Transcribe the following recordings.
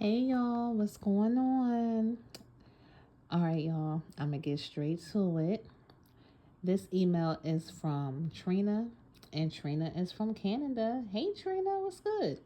Hey y'all, what's going on? All right, y'all, I'm gonna get straight to it. This email is from Trina, and Trina is from Canada. Hey Trina, what's good?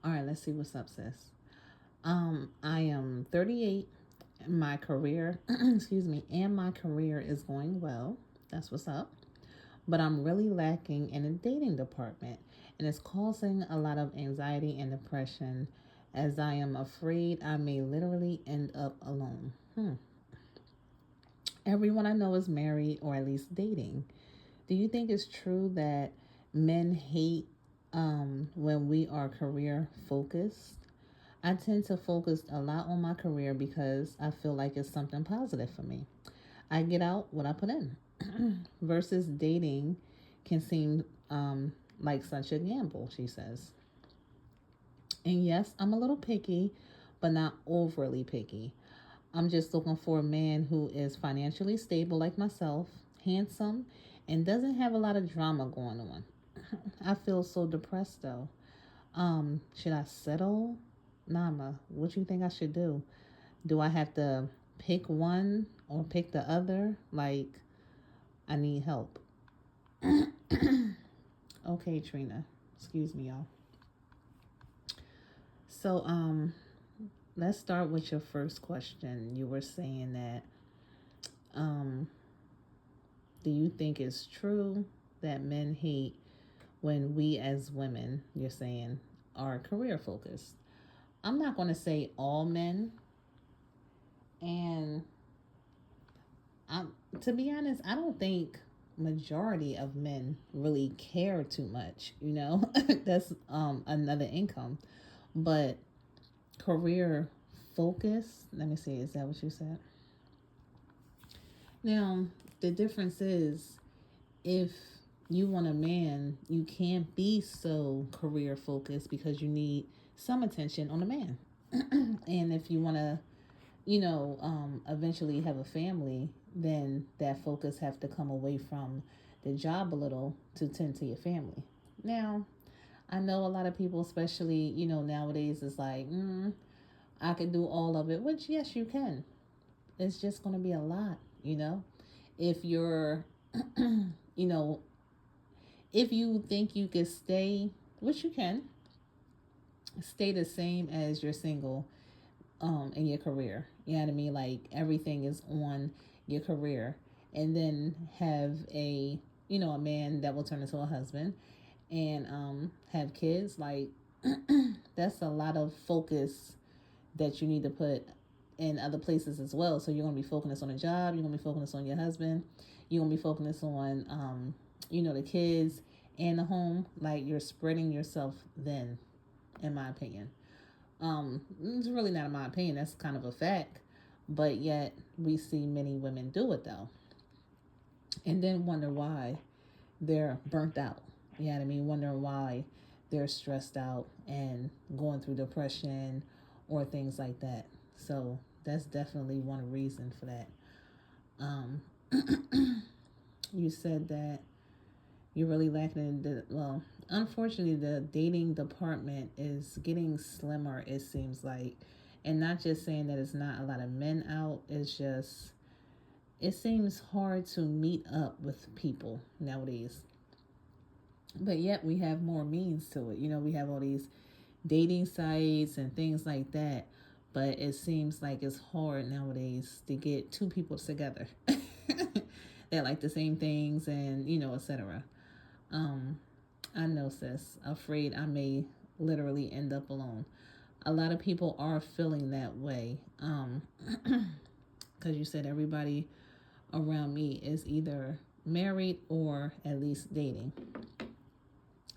All right, let's see what's up, sis. I am 38. My career, excuse me, and my career is going well. That's what's up. But I'm really lacking in the dating department, and it's causing a lot of anxiety and depression as I am afraid I may literally end up alone. Everyone I know is married or at least dating. Do you think it's true that men hate when we are career focused? I tend to focus a lot on my career because I feel like it's something positive for me. I get out what I put in. Versus dating can seem like such a gamble, she says. And yes, I'm a little picky, but not overly picky. I'm just looking for a man who is financially stable like myself, handsome, and doesn't have a lot of drama going on. I feel so depressed though. Should I settle? Nama, what you think I should do? Do I have to pick one or pick the other? Like, I need help. Okay, Trina. Excuse me, y'all. So, let's start with your first question. You were saying that, um, do you think it's true that men hate when we as women, you're saying, are career focused? I'm not going to say all men, and to be honest, I don't think majority of men really care too much. That's another income, but career focus. Let me see. Is that what you said? Now, the difference is if you want a man, you can't be so career focused because you need some attention on a man. And if you want to, eventually have a family, then that focus have to come away from the job a little to tend to your family. Now, I know a lot of people, especially, nowadays, is like, I can do all of it, which, yes, you can. It's just going to be a lot. If you're, you know, if you think you could stay, which you can, stay the same as you're single in your career. You know what I mean? Like everything is on your career. And then have a man that will turn into a husband and have kids. Like that's a lot of focus that you need to put in other places as well. So you're going to be focused on a job. You're going to be focused on your husband. You're going to be focused on, the kids and the home. Like you're spreading yourself then, in my opinion. It's really not in my opinion. That's kind of a fact. But yet we see many women do it though. And then wonder why they're burnt out. You know what I mean? Wondering why they're stressed out and going through depression or things like that. So that's definitely one reason for that. Um, you said that you're really lacking in unfortunately the dating department is getting slimmer, it seems like. And not just saying that it's not a lot of men out, it's just it seems hard to meet up with people nowadays. But yet we have more means to it. We have all these dating sites and things like that. But it seems like it's hard nowadays to get two people together that like the same things and, etc. Um, I know, sis, afraid I may literally end up alone. A lot of people are feeling that way. Because you said everybody around me is either married or at least dating.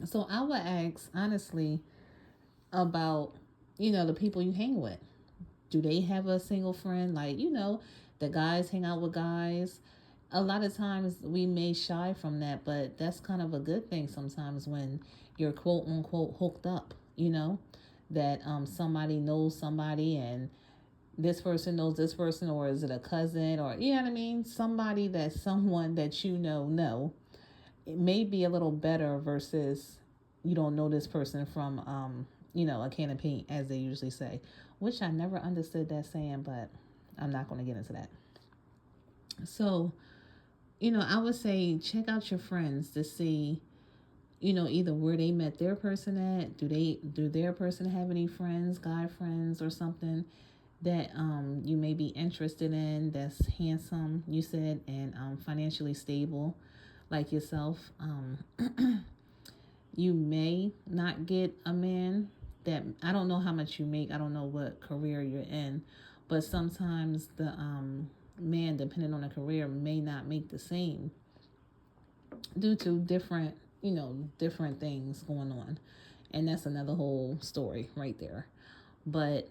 So I would ask, honestly, about, the people you hang with. Do they have a single friend? Like, the guys hang out with guys. A lot of times we may shy from that, but that's kind of a good thing sometimes when you're quote unquote hooked up, that somebody knows somebody and this person knows this person, or is it a cousin, or you know what I mean? Somebody that someone that know. It may be a little better versus you don't know this person from a can of paint, as they usually say, which I never understood that saying, but I'm not going to get into that. So, I would say check out your friends to see, either where they met their person at. Do their person have any friends, guy friends or something that you may be interested in, that's handsome, you said, and financially stable like yourself. You may not get a man that, I don't know how much you make, I don't know what career you're in, but sometimes the man, depending on the career, may not make the same due to different things going on. And that's another whole story right there. But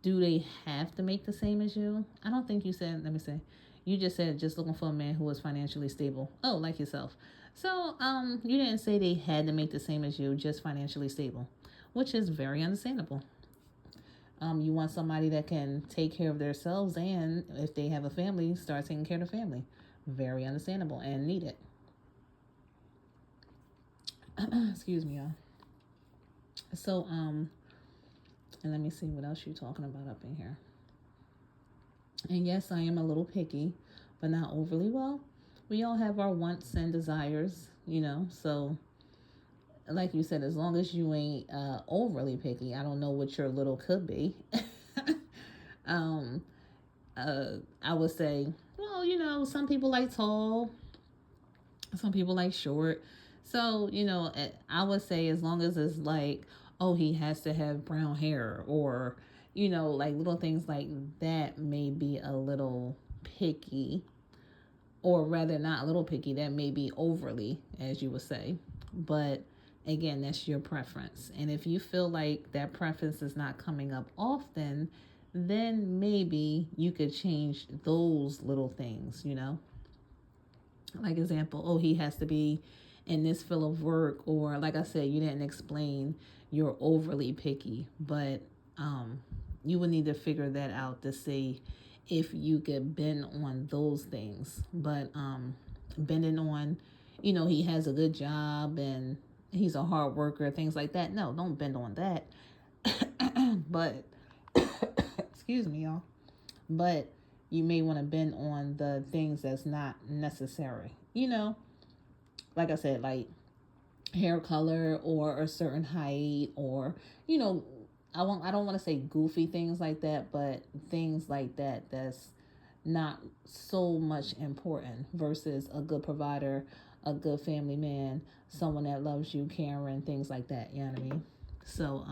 do they have to make the same as you? I don't think you said, let me say, you just said just looking for a man who is financially stable. Oh, like yourself. So, you didn't say they had to make the same as you, just financially stable, which is very understandable. You want somebody that can take care of themselves, and if they have a family, start taking care of the family. Very understandable and needed. Excuse me, y'all. So, and let me see what else you're talking about up in here. And yes, I am a little picky, but not overly. Well, we all have our wants and desires, So, like you said, as long as you ain't overly picky, I don't know what your little could be. um, I would say, well, some people like tall, some people like short. So, I would say as long as it's like, oh, he has to have brown hair, or, like little things like that may be a little picky, or rather not a little picky, that may be overly, as you would say. But again, that's your preference. And if you feel like that preference is not coming up often, then maybe you could change those little things. Like example, oh, he has to be in this field of work, or like I said, you didn't explain you're overly picky, but you would need to figure that out to see if you could bend on those things. But bending on, he has a good job and he's a hard worker, things like that. No, don't bend on that. But excuse me, y'all. But you may want to bend on the things that's not necessary. Like I said, like hair color or a certain height, or I don't want to say goofy things like that, but things like that that's not so much important, versus a good provider, a good family man, someone that loves you, caring, things like that. You know what I mean? So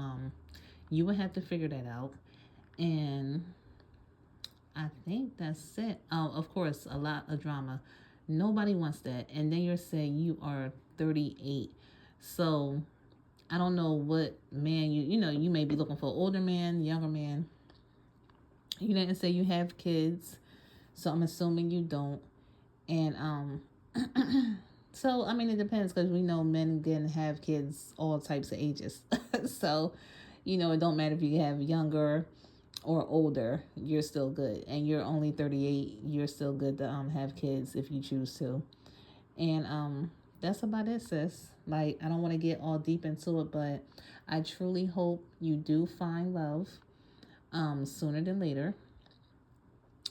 you would have to figure that out. And I think that's it. Oh, of course, a lot of drama. Nobody wants that. And then you're saying you are 38. So I don't know what man you may be looking for, older man, younger man. You didn't say you have kids, so I'm assuming you don't. And so I mean, it depends, because we know men can have kids all types of ages. So it don't matter if you have younger or older, you're still good. And you're only 38, you're still good to have kids if you choose to. And that's about it, sis. Like, I don't want to get all deep into it, but I truly hope you do find love sooner than later.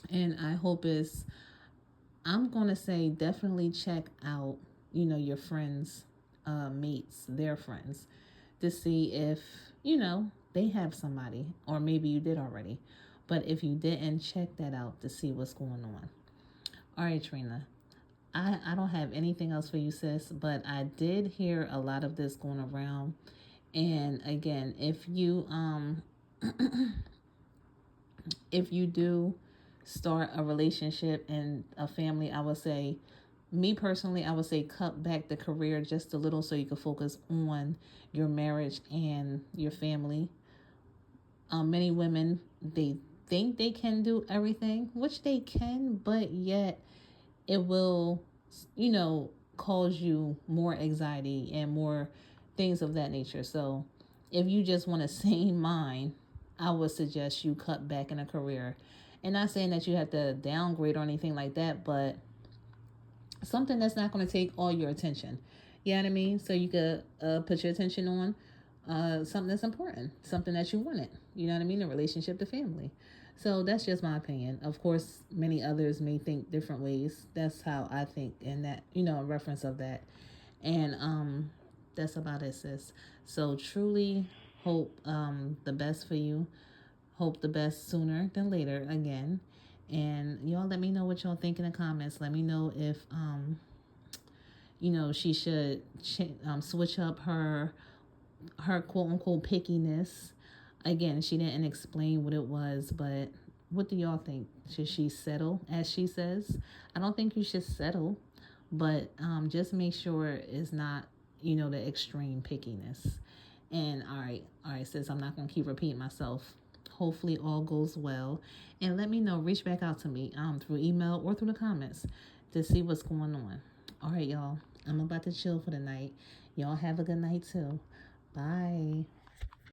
And I hope I'm going to say definitely check out, your friends, mates, their friends, to see if, they have somebody, or maybe you did already. But if you didn't, check that out to see what's going on. All right, Trina. I don't have anything else for you, sis, but I did hear a lot of this going around. And again, if you if you do start a relationship and a family, I would say, me personally, I would say cut back the career just a little so you can focus on your marriage and your family. Many women, they think they can do everything, which they can, but yet it will, cause you more anxiety and more things of that nature. So if you just want a sane mind, I would suggest you cut back in a career. And not saying that you have to downgrade or anything like that, but something that's not going to take all your attention. You know what I mean? So you could put your attention on something that's important, something that you wanted. You know what I mean? A relationship to family. So that's just my opinion. Of course, many others may think different ways. That's how I think, and that, in reference of that. And that's about it, sis. So truly hope the best for you. Hope the best sooner than later again. And y'all let me know what y'all think in the comments. Let me know if she should switch up her quote unquote pickiness. Again, she didn't explain what it was, but what do y'all think? Should she settle, as she says? I don't think you should settle, but just make sure it's not, the extreme pickiness. And all right, sis, I'm not gonna keep repeating myself. Hopefully all goes well. And let me know, reach back out to me through email or through the comments to see what's going on. All right, y'all. I'm about to chill for the night. Y'all have a good night too. Bye.